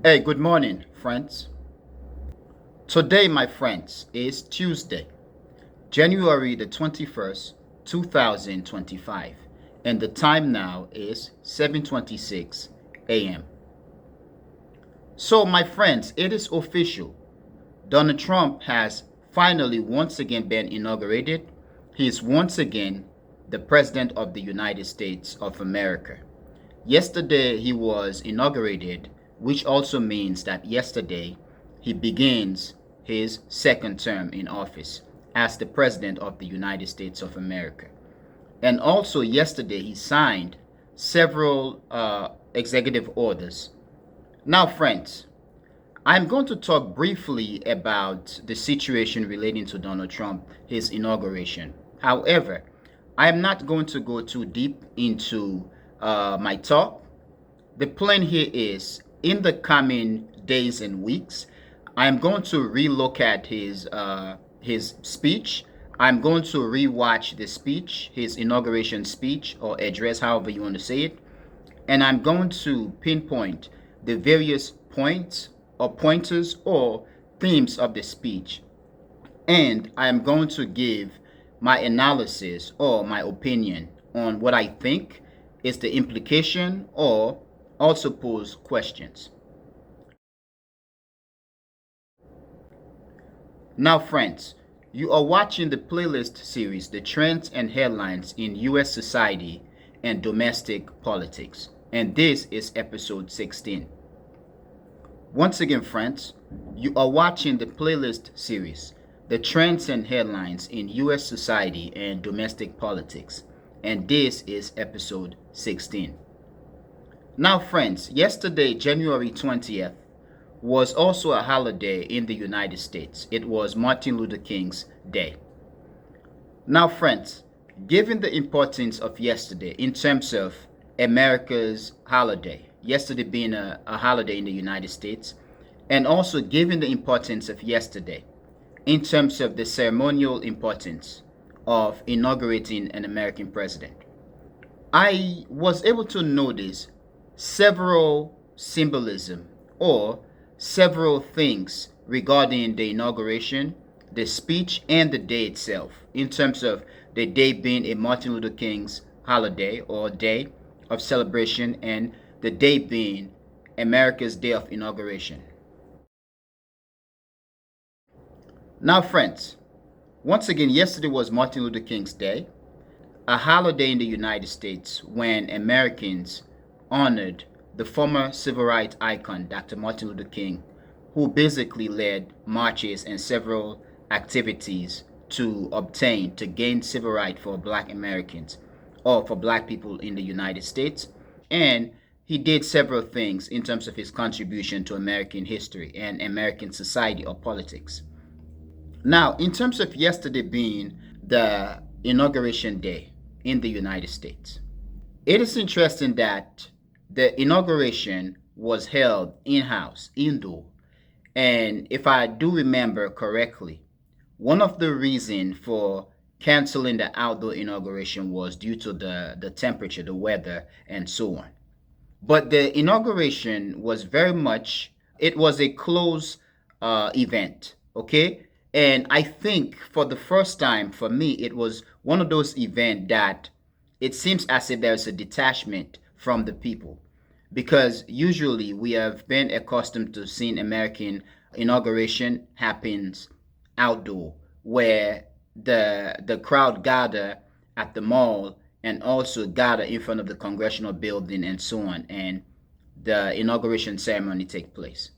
Hey, good morning, friends. Today, my friends, is Tuesday, January the 21st, 2025, and the time now is 7:26 a.m. So, my friends, it is official. Donald Trump has finally once again been inaugurated. He is once again the President of the United States of America. Yesterday he was inaugurated, which also means that yesterday he begins his second term in office as the President of the United States of America. And also yesterday he signed several executive orders. Now, friends, I'm going to talk briefly about the situation relating to Donald Trump, his inauguration. However, I'm not going to go too deep into my talk. The plan here is in the coming days and weeks, I'm going to relook at his speech. I'm going to rewatch the speech, his inauguration speech or address, however you want to say it, and I'm going to pinpoint the various points or pointers or themes of the speech. And I'm going to give my analysis or my opinion on what I think is the implication or also pose questions. Now, friends, you are watching the playlist series, The Trends and Headlines in U.S. Society and Domestic Politics. And this is episode 16. Once again, friends, you are watching the playlist series, The Trends and Headlines in U.S. Society and Domestic Politics. And this is episode 16. Now, friends, yesterday, January 20th, was also a holiday in the United States. It was Martin Luther King's Day. Now, friends, given the importance of yesterday in terms of America's holiday, yesterday being a holiday in the United States, and also given the importance of yesterday in terms of the ceremonial importance of inaugurating an American president, I was able to notice several symbolism or several things regarding the inauguration, the speech, and the day itself, in terms of the day being a Martin Luther King's holiday or day of celebration, and the day being America's day of inauguration. Now, friends, once again, yesterday was Martin Luther King's Day, a holiday in the United States when Americans honored the former civil rights icon, Dr. Martin Luther King, who basically led marches and several activities to gain civil rights for Black Americans or for Black people in the United States. And he did several things in terms of his contribution to American history and American society or politics. Now, in terms of yesterday being the inauguration day in the United States, it is interesting that the inauguration was held in-house, indoor. And if I do remember correctly, one of the reasons for canceling the outdoor inauguration was due to the temperature, the weather, and so on. But the inauguration was very much, it was a closed event, okay? And I think for the first time for me, it was one of those events that it seems as if there's a detachment from the people, because usually we have been accustomed to seeing American inauguration happens outdoor, where the crowd gather at the mall and also gather in front of the congressional building and so on, and the inauguration ceremony take place.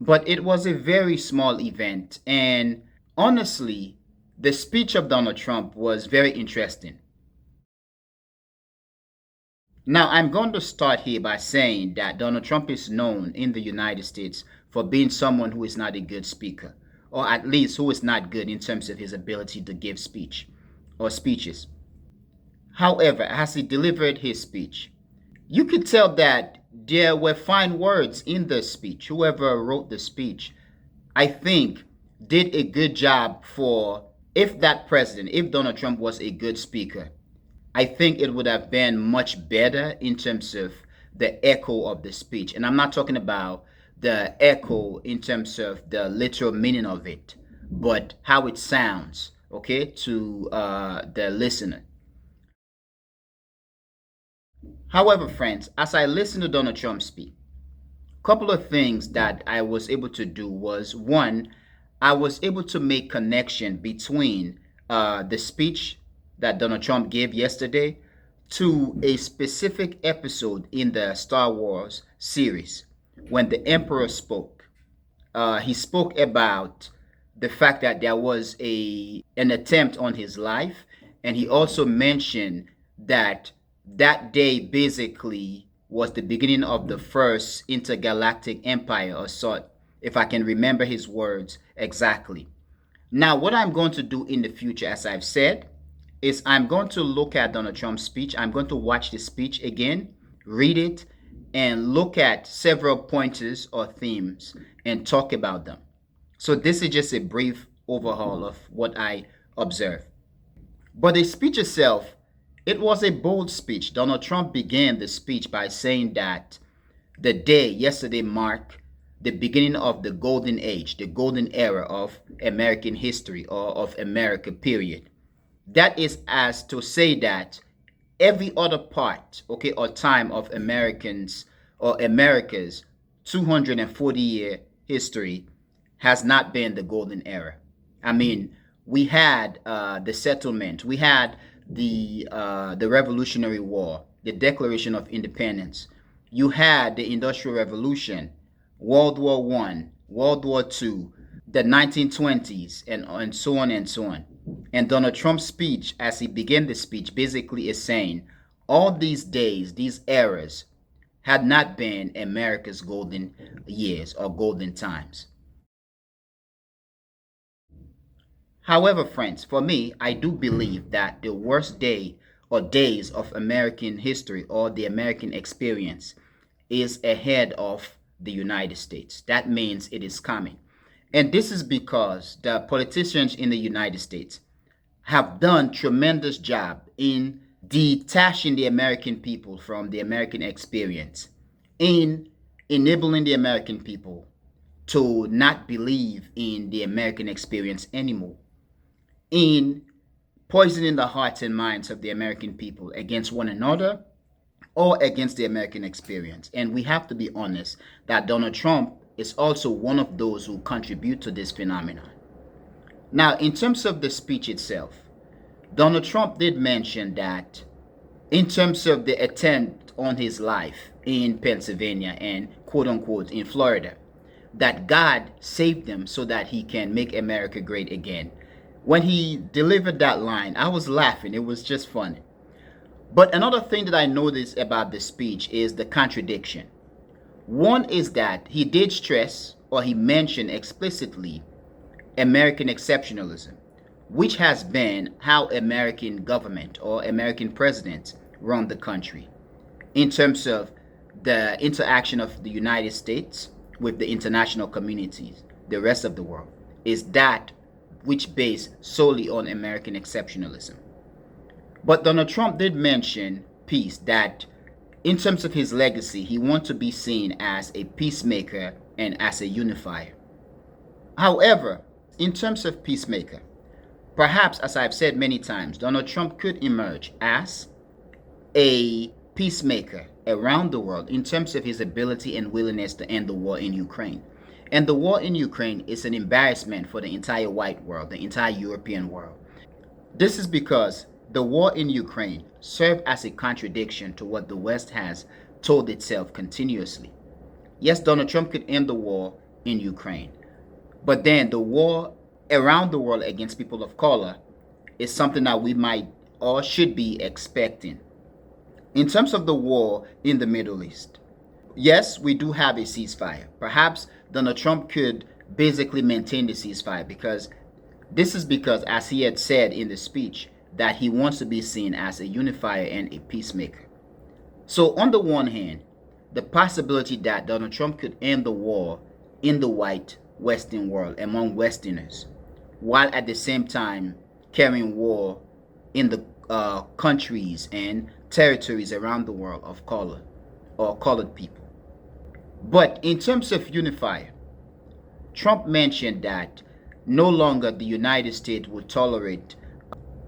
But it was a very small event, and honestly, the speech of Donald Trump was very interesting. Now, I'm going to start here by saying that Donald Trump is known in the United States for being someone who is not a good speaker, or at least who is not good in terms of his ability to give speech or speeches. However, as he delivered his speech, you could tell that there were fine words in the speech. Whoever wrote the speech, I think, did a good job for, if that president, if Donald Trump was a good speaker, I think it would have been much better in terms of the echo of the speech. And I'm not talking about the echo in terms of the literal meaning of it, but how it sounds, okay, to the listener. However, friends, as I listened to Donald Trump speak, a couple of things that I was able to do was one, I was able to make connection between the speech that Donald Trump gave yesterday to a specific episode in the Star Wars series when the Emperor spoke. He spoke about the fact that there was an attempt on his life, and he also mentioned that that day basically was the beginning of the first intergalactic empire or sort, if I can remember his words exactly. Now, what I'm going to do in the future, as I've said, is I'm going to look at Donald Trump's speech. I'm going to watch the speech again, read it, and look at several pointers or themes and talk about them. So this is just a brief overhaul of what I observed. But the speech itself, it was a bold speech. Donald Trump began the speech by saying that the day yesterday marked the beginning of the golden age, the golden era of American history or of America, period. That is as to say that every other part, okay, or time of Americans or America's 240-year history has not been the golden era. I mean, we had the settlement, we had the Revolutionary War, the Declaration of Independence. You had the Industrial Revolution, World War One, World War Two, the 1920s, and so on and so on. And Donald Trump's speech, as he began the speech, basically is saying all these days, these eras, had not been America's golden years or golden times. However, friends, for me, I do believe that the worst day or days of American history or the American experience is ahead of the United States. That means it is coming. And this is because the politicians in the United States have done tremendous job in detaching the American people from the American experience, in enabling the American people to not believe in the American experience anymore, in poisoning the hearts and minds of the American people against one another or against the American experience. And we have to be honest that Donald Trump is also one of those who contribute to this phenomenon. Now, in terms of the speech itself, Donald Trump did mention that in terms of the attempt on his life in Pennsylvania and quote unquote in Florida, that God saved him so that he can make America great again. When he delivered that line, I was laughing. It was just funny. But another thing that I noticed about the speech is the contradiction. One is that he did stress or he mentioned explicitly American exceptionalism, which has been how American government or American presidents run the country in terms of the interaction of the United States with the international communities, the rest of the world, is that which based solely on American exceptionalism. But Donald Trump did mention peace, that in terms of his legacy, he wants to be seen as a peacemaker and as a unifier. However, in terms of peacemaker, perhaps, as I've said many times, Donald Trump could emerge as a peacemaker around the world in terms of his ability and willingness to end the war in Ukraine. And the war in Ukraine is an embarrassment for the entire white world, the entire European world. This is because the war in Ukraine served as a contradiction to what the West has told itself continuously. Yes, Donald Trump could end the war in Ukraine, but then the war around the world against people of color is something that we might or should be expecting. In terms of the war in the Middle East, yes, we do have a ceasefire. Perhaps Donald Trump could basically maintain the ceasefire because this is because, as he had said in the speech, that he wants to be seen as a unifier and a peacemaker. So on the one hand, the possibility that Donald Trump could end the war in the white Western world among Westerners, while at the same time carrying war in the countries and territories around the world of color or colored people. But in terms of Unifier, Trump mentioned that no longer the United States would tolerate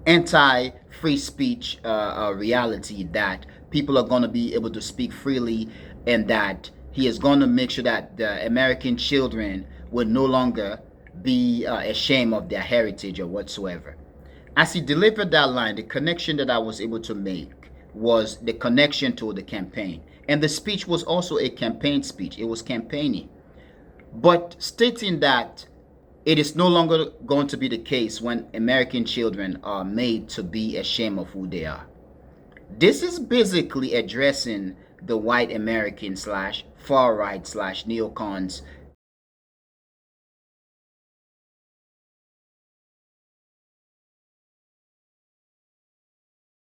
anti-free speech reality, that people are going to be able to speak freely, and that he is going to make sure that the American children will no longer be ashamed of their heritage or whatsoever. As he delivered that line, the connection that I was able to make was the connection to the campaign. And the speech was also a campaign speech. It was campaigning. But stating that it is no longer going to be the case when American children are made to be ashamed of who they are. This is basically addressing the white American slash far right slash neocons